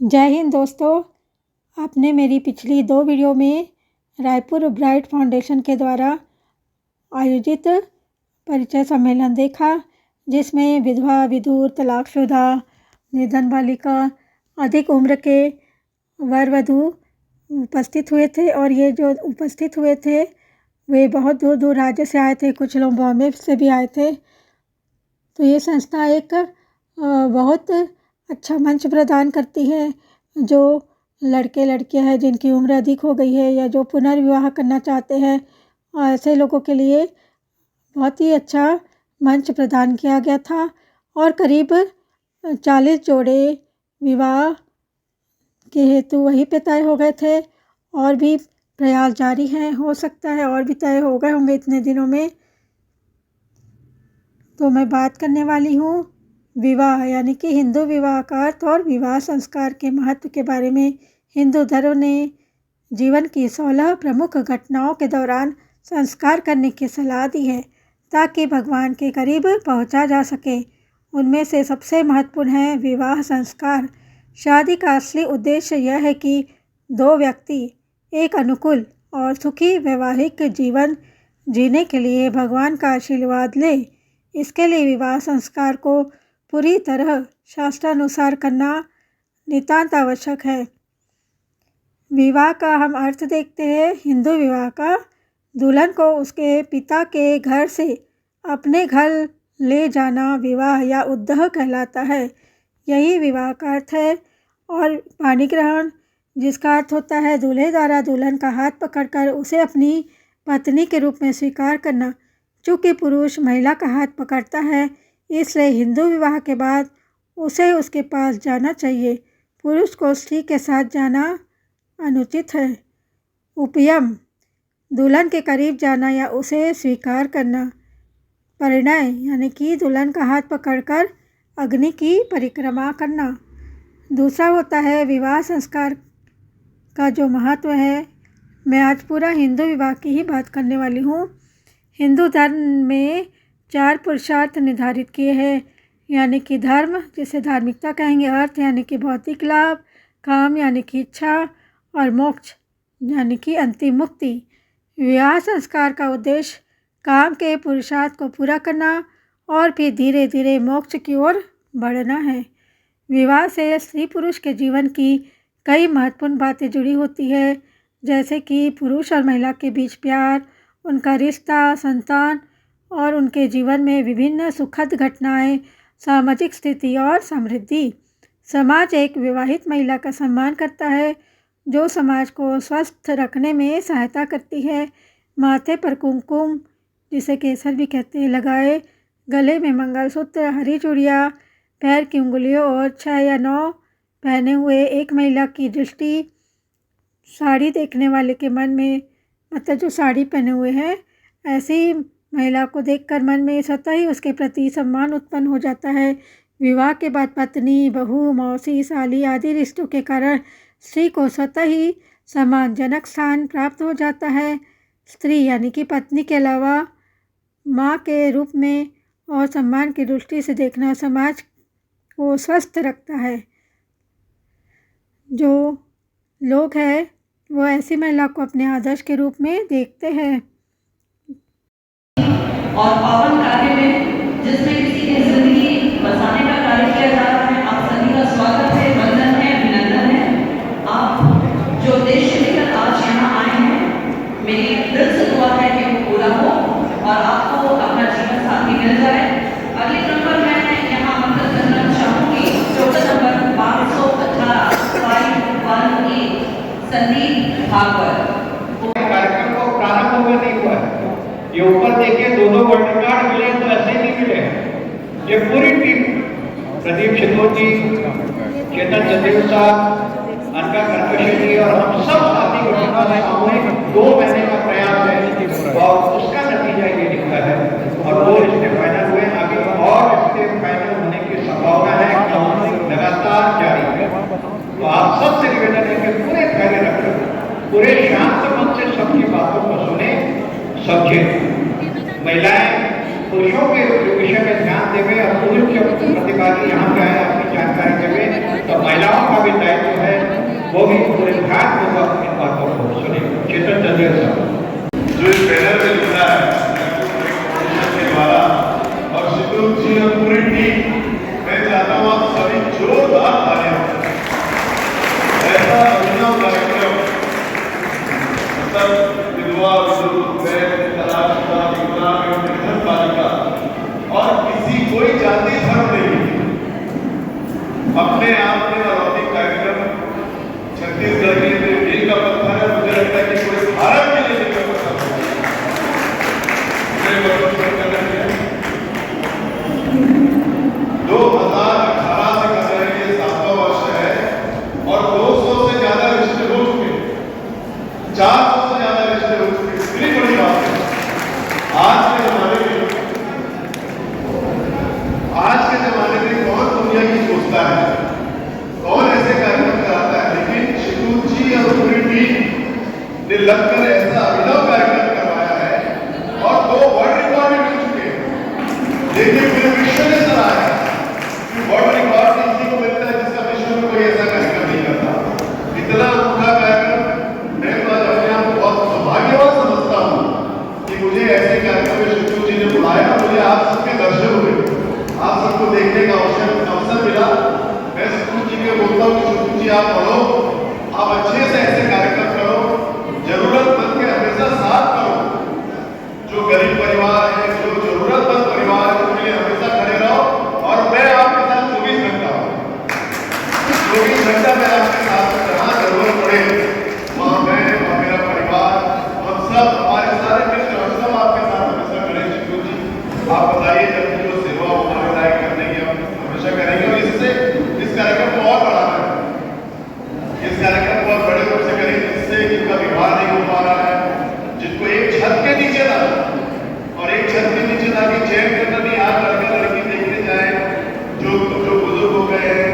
जय हिंद दोस्तों। आपने मेरी पिछली 2 वीडियो में रायपुर ब्राइट फाउंडेशन के द्वारा आयोजित परिचय सम्मेलन देखा, जिसमें विधवा, विधुर, तलाकशुदा, निर्धन बालिका, अधिक उम्र के वर वधू उपस्थित हुए थे। और ये जो उपस्थित हुए थे वे बहुत दूर दूर राज्य से आए थे, कुछ लोग बॉम्बे से भी आए थे। तो ये संस्था एक बहुत अच्छा मंच प्रदान करती है। जो लड़के लड़कियां हैं जिनकी उम्र अधिक हो गई है या जो पुनर्विवाह करना चाहते हैं, ऐसे लोगों के लिए बहुत ही अच्छा मंच प्रदान किया गया था। और करीब 40 जोड़े विवाह के हेतु वहीं पे तय हो गए थे और भी प्रयास जारी हैं। हो सकता है और भी तय हो गए होंगे इतने दिनों में। तो मैं बात करने वाली हूँ विवाह यानी कि हिंदू विवाह का अर्थ और विवाह संस्कार के महत्व के बारे में। हिंदू धर्म ने जीवन की 16 प्रमुख घटनाओं के दौरान संस्कार करने की सलाह दी है ताकि भगवान के करीब पहुंचा जा सके। उनमें से सबसे महत्वपूर्ण है विवाह संस्कार। शादी का असली उद्देश्य यह है कि 2 व्यक्ति एक अनुकूल और सुखी वैवाहिक जीवन जीने के लिए भगवान का आशीर्वाद ले। इसके लिए विवाह संस्कार को पूरी तरह शास्त्रानुसार करना नितांत आवश्यक है। विवाह का हम अर्थ देखते हैं। हिंदू विवाह का दुल्हन को उसके पिता के घर से अपने घर ले जाना विवाह या उद्दह कहलाता है। यही विवाह का अर्थ है। और पाणी ग्रहण, जिसका अर्थ होता है दूल्हे द्वारा दुल्हन का हाथ पकड़कर उसे अपनी पत्नी के रूप में स्वीकार करना। चूँकि पुरुष महिला का हाथ पकड़ता है, इसलिए हिंदू विवाह के बाद उसे उसके पास जाना चाहिए। पुरुष को स्त्री के साथ जाना अनुचित है। उपयम, दुल्हन के करीब जाना या उसे स्वीकार करना। परिणय यानी कि दुल्हन का हाथ पकड़कर अग्नि की परिक्रमा करना। दूसरा होता है विवाह संस्कार का जो महत्व है। मैं आज पूरा हिंदू विवाह की ही बात करने वाली हूँ। हिंदू धर्म में 4 पुरुषार्थ निर्धारित किए हैं, यानी कि धर्म जिसे धार्मिकता कहेंगे, अर्थ यानी कि भौतिक लाभ, काम यानी कि इच्छा, और मोक्ष यानी कि अंतिम मुक्ति। विवाह संस्कार का उद्देश्य काम के पुरुषार्थ को पूरा करना और फिर धीरे धीरे मोक्ष की ओर बढ़ना है। विवाह से स्त्री पुरुष के जीवन की कई महत्वपूर्ण बातें जुड़ी होती है, जैसे कि पुरुष और महिला के बीच प्यार, उनका रिश्ता, संतान और उनके जीवन में विभिन्न सुखद घटनाएं, सामाजिक स्थिति और समृद्धि। समाज एक विवाहित महिला का सम्मान करता है, जो समाज को स्वस्थ रखने में सहायता करती है। माथे पर कुमकुम, जिसे केसर भी कहते हैं, लगाए, गले में मंगलसूत्र, हरी चूड़ियाँ, पैर की उंगलियों और 6 या 9 पहने हुए एक महिला की दृष्टि साड़ी देखने वाले के मन में, मतलब जो साड़ी पहने हुए हैं, ऐसी महिला को देखकर मन में स्वतः ही उसके प्रति सम्मान उत्पन्न हो जाता है। विवाह के बाद पत्नी, बहू, मौसी, साली आदि रिश्तों के कारण स्त्री को स्वतः ही सम्मानजनक स्थान प्राप्त हो जाता है। स्त्री यानी कि पत्नी के अलावा माँ के रूप में और सम्मान की दृष्टि से देखना समाज को स्वस्थ रखता है। जो लोग हैं वो ऐसी महिला को अपने आदर्श के रूप में देखते हैं। और पावन कार्य में जिसमें किसी की जिंदगी बसाने का कार्य किया जा रहा है, आप सभी का स्वागत है, वंदन है, अभिनंदन है। आप जो उद्देश्य लेकर आज यहाँ आए हैं, मेरी दिल से दुआ है कि वो पूरा हो और आपको अपना जीवन साथी मिल जाए। अगले क्रम पर मैं यहाँ आमंत्रित करना चाहूँगी टोकन नंबर 518 518 संदीप भागवत। कार्यक्रम को प्रारंभ हुआ नहीं हुआ है। ये ऊपर देखिए 2 वोटर कार्ड मिले तो ऐसे ही नहीं मिले। ये पूरी टीम, प्रदीप शिकोर जी, चेतन चंदेल साहब, अनका करकशी जी और हम सब साथी का सामूहिक 2 महीने का प्रयास है और उसका नतीजा ये निकला है। और 2 रिश्ते फाइनल हुए, आगे और रिश्ते फाइनल होने की संभावना है, लगातार जारी है। तो आप सबसे निवेदन है कि पूरे धैर्य रखें, पूरे शांत मन से सबकी बातों को सुने, समझे। महिलाएं पुरुषों के विषय में ध्यान देवे और पुरुष के प्रतिभागी यहाँ पे आए अपनी जानकारी देवे, तो महिलाओं का भी दायित्व है वक्त इन बातों को सुने। चेतन चंदेल साहब जो इस बैनर में लिखा है फाउंडेशन के द्वारा और शितुल जी और पूरी टीम, मैं चाहता हूँ आप सभी जोरदार तालियां। ऐसा अभिनव कार्यक्रम मतलब विधवा विधुर वैध तलाकशुदा विकलांग एवं निर्धन बालिका और किसी कोई जाति धर्म नहीं, अपने आप में अलौकिक कार्यक्रम छत्तीसगढ़ के लिए मील का पत्थर है। मुझे लगता है कि पूरे भारत के लिए मील का पत्थर है। 2018 से कर रहे हैं, ये 7वां वर्ष है और 200 से ज्यादा रिश्ते हो चुके हैं, 400 से ज्यादा रिश्ते हो चुके हैं। इतनी बड़ी बात है। आज के जमाने में कौन दुनिया की सोचता है, कौन ऐसे कार्यक्रम कराता है, लेकिन शितुल जी और पूरी टीम ने लगकर ऐसा अभिनव कार्यक्रम करवाया है और 2 वर्ल्ड रिकॉर्ड भी मिल चुके हैं। देखिए पूरे विश्व ने सराहा है कि वर्ल्ड रिकॉर्ड किसी को मिलता है जिसका विश्व में कोई ऐसा कार्यक्रम नहीं करता। इतना अनूठा कार्यक्रम मैं तो आज अपने आप बहुत सौभाग्यवान समझता हूँ कि मुझे ऐसे कार्यक्रम में शितुल जी ने बुलाया, मुझे आप सबके दर्शन हुए, आप सबको देखने का अवसर मिला। मैं शितुल जी के बोलता हूँ कि शितुल जी आप बढ़ो, आप अच्छे से ऐसे कार्यक्रम करो, जरूरतमंद के हमेशा साथ करो। जो गरीब परिवार है, जो जरूरतमंद परिवार है, उनके लिए हमेशा खड़े रहो और मैं आपके साथ 24 घंटा हूँ। 24 घंटा मैं आपके साथ हूँ, जहाँ जरूरत पड़े वहाँ मैं और मेरा परिवार हम सब, हमारे सारे मित्र हम सब आपके साथ हमेशा खड़े। शितुल जी आप बताइए जब जो सेवा हमारे लायक करने की हम हमेशा करेंगे और इससे इस कार्यक्रम को और बढ़ाना है, इस कार्यक्रम को और बड़े रूप से करेंगे, जिससे जिनका विवाह नहीं हो पा रहा है, जिनको एक छत के नीचे ला और एक छत के नीचे लाके चैन करना नहीं, आज लड़का लड़की देखने जाए जो बुजुर्ग हो गए हैं,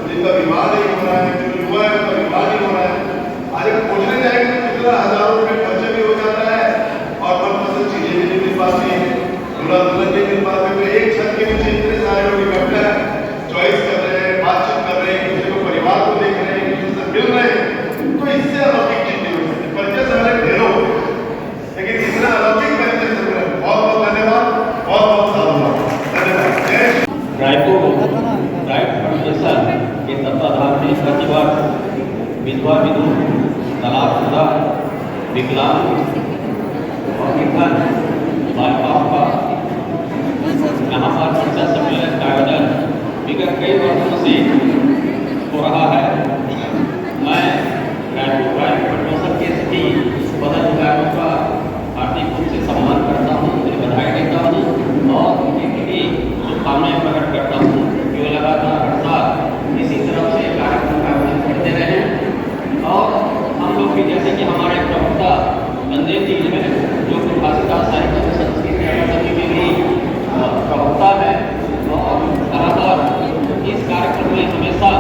जिनका विवाह नहीं हो रहा है, जो युवा है उनका विवाह नहीं हो रहा है, आज हम पूछने जाएंगे तो कितना हजारों रुपए खर्चे भी हो जाता है और मनपसंद चीजें भी नहीं मिल पाती है, दूल्हा दुल्हन नहीं मिल पाते। तो एक छत के नीचे इतने सारे लोग इकट्ठे हैं, चॉइस कर रहे हैं, बातचीत कर रहे हैं, एक दूसरे को परिवार को देख रहे हैं, एक दूसरे से मिल रहे हैं, तो इससे अलौकिक चीजें हो सकती है। परिचय से हमारे ढेरों, लेकिन इतना अलौकिक परिचय से मिला। बहुत बहुत धन्यवाद, बहुत बहुत साधुवाद, धन्यवाद। जय रायपुर राइट फाउंडेशन के तत्वाधान में प्रतिवर्ष विधवा विधुर तलाकशुदा विकलांग और निर्धन बालिकाओं का यहाँ पर चर्चा सम्मेलन का आयोजन विगत कई वर्षों से हो रहा है। मैं रायपुर राइट फाउंडेशन के सभी पदाधिकारियों का हार्दिक रूप से सम्मान करता हूँ, उन्हें बधाई देता हूँ और उनके लिए शुभकामनाएं प्रकट करता हूँ कि वे लगातार हर साल इसी तरह से कार्यक्रम का आयोजन करते रहे। और हम लोग भी जैसे कि हमारे प्रवक्ता नंदेन जी हैं, जो कि भाषा साहित्य और संस्कृति अकादमी में भी प्रवक्ता है और लगातार इस कार्यक्रम में हमेशा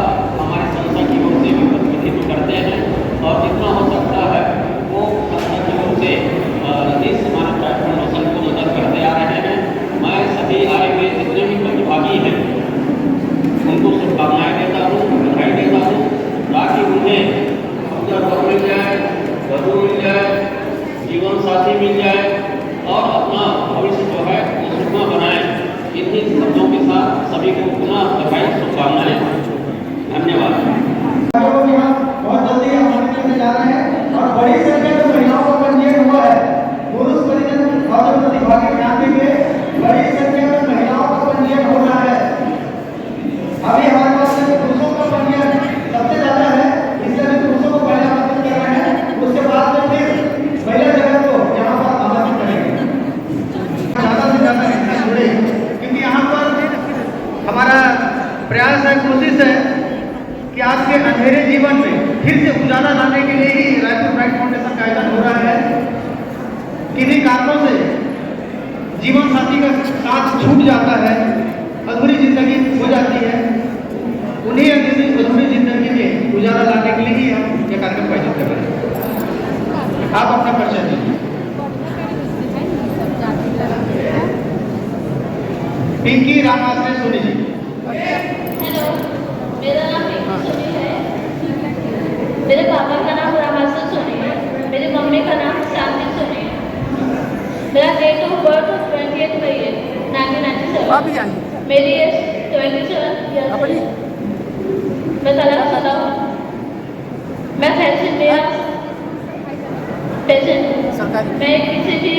हमारे संस्था की ओर से भी प्रतिनिधित्व करते हैं और जितना हो सकता है वो संस्था की ओर से इस मानव राइट फाउंडेशन को मदद करते आ रहे हैं। मैं सभी आए हुए जितने भी प्रतिभागी हैं उनको शुभकामनाएं देता हूँ, बधाई देता हूँ, ताकि उन्हें अपना घर मिल जाए, वधु मिल जाए, जीवन साथी मिल जाए और अपना भविष्य जो है वो सुखमय बनाए। इन्हीं शब्दों के साथ सभी को पुनः बधाई, शुभकामनाएं, धन्यवाद। बहुत जल्दी हम करने जा रहे हैं और बड़ी संख्या में महिलाओं का पंजीयन हुआ है। पुरुष परिजन और प्रतिभागी ध्यान देंगे, बड़ी संख्या में महिलाओं का पंजीयन हो रहा है। अभी हमारे पास पुरुषों का पंजीयन सबसे ज्यादा है, इसलिए हम पुरुषों को पहले आमंत्रित कर रहे हैं, उसके बाद में फिर महिला जगत को यहाँ पर आमंत्रित करेंगे। ज्यादा से ज्यादा हिस्सा जुड़े, क्योंकि यहाँ पर हमारा प्रयास है, कोशिश है कि आपके अंधेरे जीवन में फिर से उजाला लाने के लिए ही रायपुर राइट फाउंडेशन का आयोजन हो रहा है। किन्हीं कारणों से जीवन साथी का साथ छूट जाता है, अधूरी जिंदगी हो जाती है, उन्हीं अधूरी जिंदगी में उजाला लाने के लिए ही हम ये कार्यक्रम आयोजित कर रहे हैं। आप अपना परिचय दीजिए। पिंकी रामाश्रय सोनी जी। हेलो, मेरा नाम पिंकी सोनी है। मेरे पापा का नाम रामाशु सोनी है, मेरी मम्मी का नाम शांति सोनी है। मेरा डेट ऑफ बर्थ 28 मई है 1997। मेरी एज 27 ईयर्स है। मैं तलाकशुदा हूँ। मैं थैलेसीमिया पेशेंट हूँ। मैं किसी भी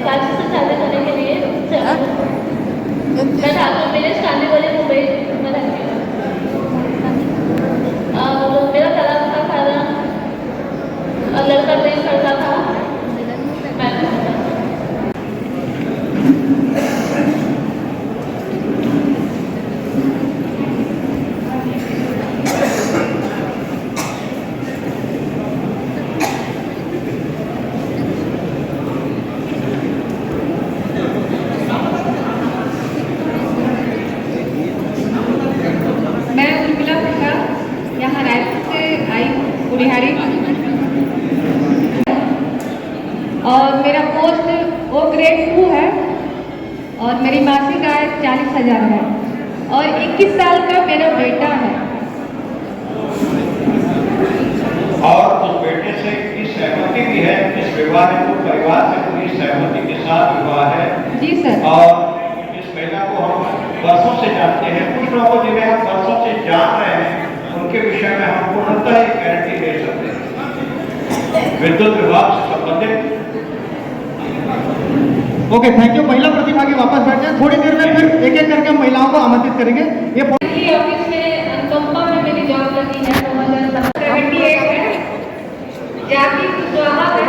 कास्ट से शादी करने के लिए सहमत हूँ। मैं ठाकुर विलेज कांदीवली मुंबई में रहती हूँ। मेरा तलाक का कारण लड़का प्रेम करता था। मैं उर्मिला प्रसाद यहाँ रायपुर से आई बिहारी और मेरा पोस्ट वो ग्रेड 2 है और मेरी मासिक आय 40,000 है और 21 साल का मेरा बेटा है। और उस बेटे से इस सहमति की है, इस विवाह हेतु परिवार से पूरी सहमति के साथ विवाह है। जी सर। और इस महिला को हम वर्षों से जानते हैं। कुछ लोगों को जिन्हें हम वर्षों से जान रहे हैं उनके विषय में हम पूर्णतः एक गारंटी दे सकते हैं। विद्युत विभाग से संबंधित ओके, थैंक यू। महिला प्रतिभागी वापस बैठ जाए। थोड़ी देर में फिर एक एक करके हम महिलाओं को आमंत्रित करेंगे। ये दिल्ली ऑफिस में अनुकंपा में मेरी जॉब लगी है 2078 है। जाति कुशवाहा है।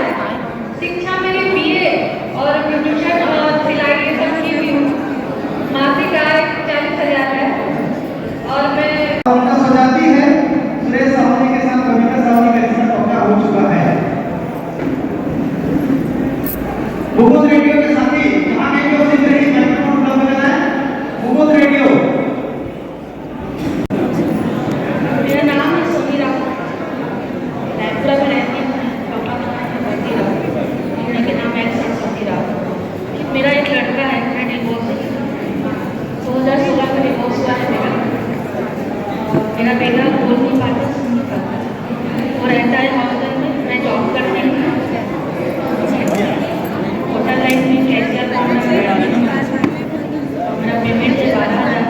शिक्षा मेरी BA और ब्यूटिशियन और सिलाई ये सब की हुई हूँ। मासिक आय 40,000 है और मैं उनका सजाती है सुरेश साहनी के साथ कविता साहनी का रिश्ता पक्का हो चुका है। भूगोल रेडियो के साथी कहाँ गए हो? इस तरह की माइक्रोफोन उपलब्ध कराएं। भूगोल रेडियो। मेरा नाम है सोनी राव। रायपुर में रहती हूँ। पापा का नाम है सोनी राव। मम्मी के नाम है सोनी राव। मेरा एक लड़का है। मैं डिवोर्स 2016 में डिवोर्स हुआ है मेरा। मेरा बेटा बोल नहीं पाता, सुन नहीं पाता। वो रहता है हॉस्टल में। मैं जॉब करती हूँ होटल लाइन में कैशियर काम कर रही हूँ। मेरा पेमेंट है 12,000।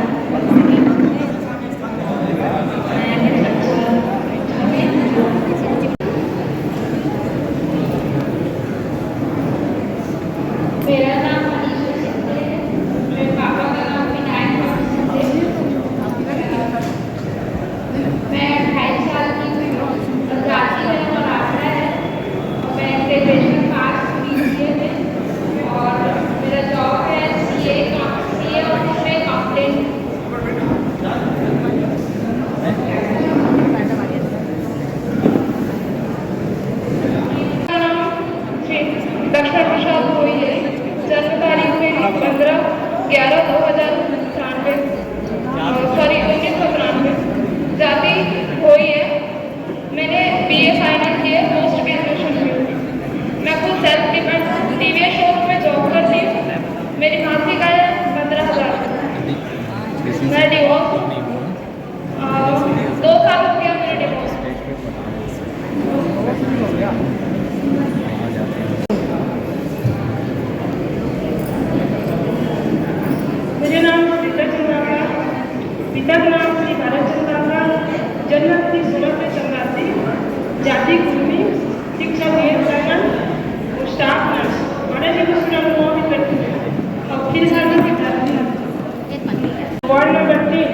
मेरा नाम मनीषा सिंह है। मेरे पापा का नाम विनायक सिंह है। मैं 28 साल की हूँ। रांची में महाराष्ट्र है। मैं ग्रेजुएशन पास BCA में और मेरा जॉब है CA और उसमें कंप्लेंट। दक्षिण प्रसाद हुई है। जन्म तारीख मेरी 15/11/2093 सॉरी 1993। जाति हुई है। मैंने BA फाइनल किया, पोस्ट ग्रेजुएशन की। मैं खुद सेल्फ डिपेंड TVS शोरूम में जॉब करती हूँ। मेरी मासिक आय 15,000। मैं डिवोर्स 2 साल हो गया मेरे डिवोर्स। मेरा नाम सीता चंद्राका। पिता का नाम श्री भारत चंद्राका। जन्म तिथि 16/84। जाति कुर्मी। शिक्षा BA फाइनल और स्टाफ नर्स। बड़े जगह सुनामुआ भी करती है। अब फिर शादी की जाती है। वार्ड नंबर 3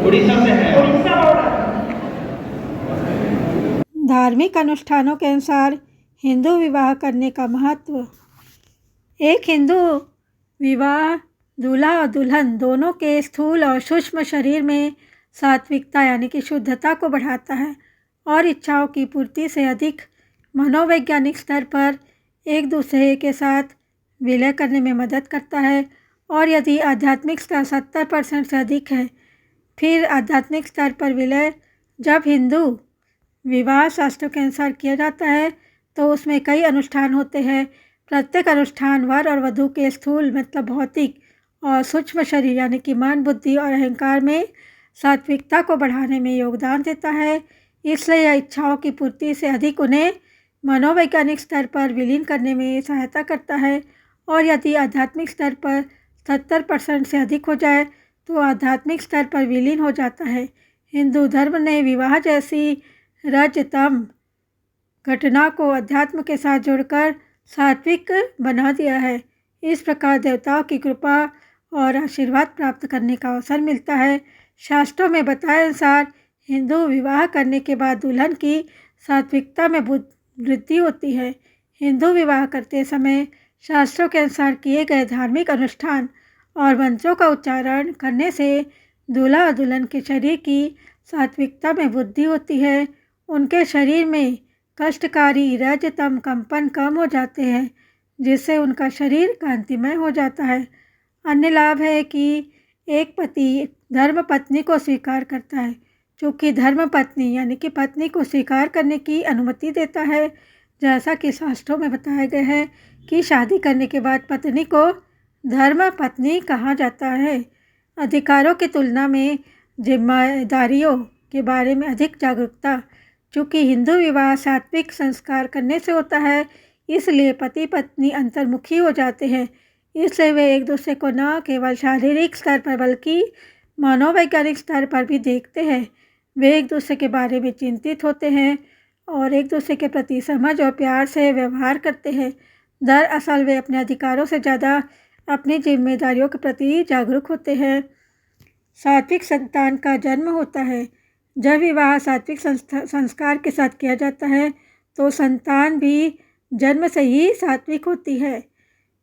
उड़ीसा से है। उड़ीसा बॉर्डर। धार्मिक अनुष्ठानों के अनुसार हिंदू विवाह करने का महत्व। एक हिंदू विवाह दूल्हा और दुल्हन दोनों के स्थूल और सूक्ष्म शरीर में सात्विकता यानी कि शुद्धता को बढ़ाता है और इच्छाओं की पूर्ति से अधिक मनोवैज्ञानिक स्तर पर एक दूसरे के साथ विलय करने में मदद करता है। और यदि आध्यात्मिक स्तर 70% से अधिक है, फिर आध्यात्मिक स्तर पर विलय जब हिंदू विवाह शास्त्रों के अनुसार किया जाता है तो उसमें कई अनुष्ठान होते हैं। प्रत्येक अनुष्ठान वर और वधू के स्थूल मतलब भौतिक और सूक्ष्म शरीर यानी कि मन, बुद्धि और अहंकार में सात्विकता को बढ़ाने में योगदान देता है। इसलिए यह इच्छाओं की पूर्ति से अधिक उन्हें मनोवैज्ञानिक स्तर पर विलीन करने में सहायता करता है, और यदि आध्यात्मिक स्तर पर 70% से अधिक हो जाए तो आध्यात्मिक स्तर पर विलीन हो जाता है। हिंदू धर्म ने विवाह जैसी रजतम घटना को अध्यात्म के साथ जोड़कर सात्विक बना दिया है। इस प्रकार देवताओं की कृपा और आशीर्वाद प्राप्त करने का अवसर मिलता है। शास्त्रों में बताए अनुसार हिंदू विवाह करने के बाद दुल्हन की सात्विकता में वृद्धि होती है। हिंदू विवाह करते समय शास्त्रों के अनुसार किए गए धार्मिक अनुष्ठान और मंत्रों का उच्चारण करने से दूल्हा और दुल्हन के शरीर की सात्विकता में वृद्धि होती है। उनके शरीर में कष्टकारी रजतम कंपन कम हो जाते हैं, जिससे उनका शरीर कांतिमय हो जाता है। अन्य लाभ है कि एक पति धर्म पत्नी को स्वीकार करता है, चूँकि धर्म पत्नी यानी कि पत्नी को स्वीकार करने की अनुमति देता है। जैसा कि शास्त्रों में बताया गया है कि शादी करने के बाद पत्नी को धर्म पत्नी कहा जाता है। अधिकारों की तुलना में जिम्मेदारियों के बारे में अधिक जागरूकता। चूँकि हिंदू विवाह सात्विक संस्कार करने से होता है, इसलिए पति पत्नी अंतर्मुखी हो जाते हैं। इसलिए वे एक दूसरे को न केवल शारीरिक स्तर पर बल्कि मनोवैज्ञानिक स्तर पर भी देखते हैं। वे एक दूसरे के बारे में चिंतित होते हैं और एक दूसरे के प्रति समझ और प्यार से व्यवहार करते हैं। दरअसल वे अपने अधिकारों से ज़्यादा अपनी जिम्मेदारियों के प्रति जागरूक होते हैं। सात्विक संतान का जन्म होता है। जब विवाह सात्विक संस्कार के साथ किया जाता है तो संतान भी जन्म से ही सात्विक होती है।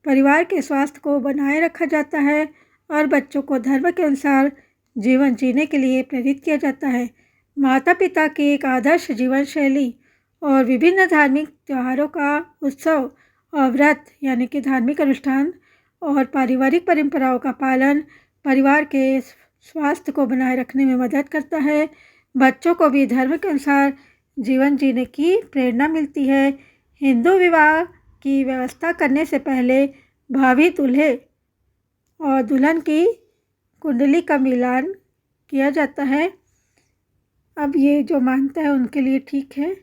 परिवार के स्वास्थ्य को बनाए रखा जाता है और बच्चों को धर्म के अनुसार जीवन जीने के लिए प्रेरित किया जाता है। माता पिता की एक आदर्श जीवन शैली और विभिन्न धार्मिक त्योहारों का उत्सव और व्रत यानी कि धार्मिक अनुष्ठान और पारिवारिक परंपराओं का पालन परिवार के स्वास्थ्य को बनाए रखने में मदद करता है। बच्चों को भी धर्म के अनुसार जीवन जीने की प्रेरणा मिलती है। हिंदू विवाह की व्यवस्था करने से पहले भावी दूल्हे और दुल्हन की कुंडली का मिलान किया जाता है। अब ये जो मानता है उनके लिए ठीक है।